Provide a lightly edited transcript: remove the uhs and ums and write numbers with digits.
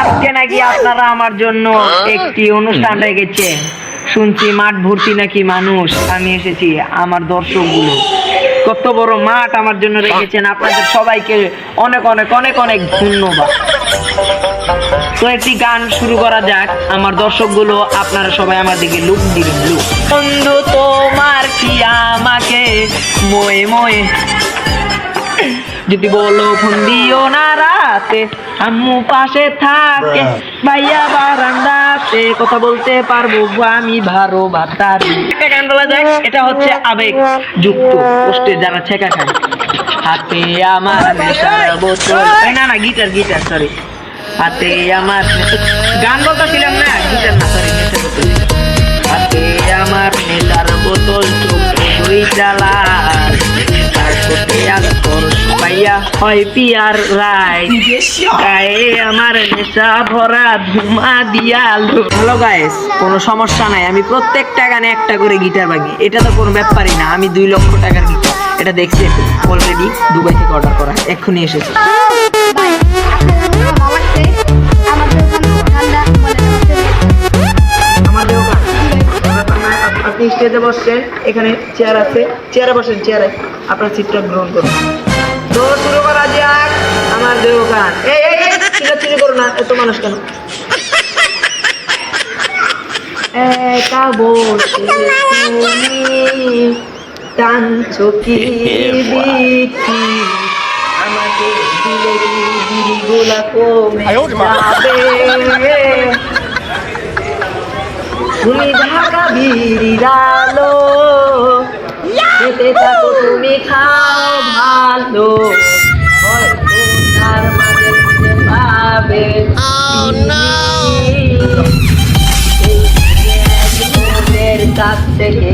আজকে নাকি আপনারা আমার জন্য একটি অনুষ্ঠান রেখেছেন। শুনছি মাঠ ভর্তি নাকি মানুষ। আমি এসেছি, আমার দর্শকগুলো কত বড় মাঠ আমার জন্য রেখেছেন। আপনাদের সবাইকে অনেক অনেক অনেক অনেক ধন্যবাদ। তো একটি গান শুরু করা যাক। আমার দর্শকগুলো আপনারা সবাই আমার দিকে লুক দিবেন, লুক। বন্ধু তোমার কি আমাকে মোয়ে মোয়ে যদি বলো ফোন দিও না রাতে, আম্মু পাশে থাকে ভাইয়া বারান্দাতে, কথা বলতে পারবো আমি ভারো বাতারি। একটা গান বলা যায়, এটা হচ্ছে আবেগ যুক্ত পোস্টে যারা ছেঁকা খায়। হাতে আমার নেশার বোতল, না না গিটার গিটার সরি, হাতে আমার গান বলতেছিলাম না, গিটার না সরি, নেশার বোতল। হাতে আমার নেশার বোতল, চোখ দুই জ্বালার, হয় পিয়ার রায়, গায়ে আমার নেশা ভরা ধুমা দিয়ালো। হ্যালো গাইস, কোনো সমস্যা নাই, আমি প্রত্যেকটা গানে একটা করে গিটার বাজি। এটা তো কোনো ব্যাপারই না, আমি 2 লক্ষ টাকার গিটার। এটা দেখছি অলরেডি, দুবাই থেকে অর্ডার করা, এক্ষুনি এসেছে। আপনি স্টেজে বসছেন, এখানে চেয়ার আছে, চেয়ারে বসেন, চেয়ারে আপনার সিটটা গ্রহণ করুন। তো শুরু করা যাক আমার দেহ গান। এই এই এই চিল্লাচিল্লি করো না, এত মানুষ কেন? একা বসে তুমি টানছো কি বিকি, আমাকে দিলে কি বিড়িগুলা কমে যাবে? তুমি ঢাকা বিড়ির আলো, খেতে থাকো তুমি, খাও ভালো, হয়তো তার মাঝে খুঁজে পাবে মনের কাছ থেকে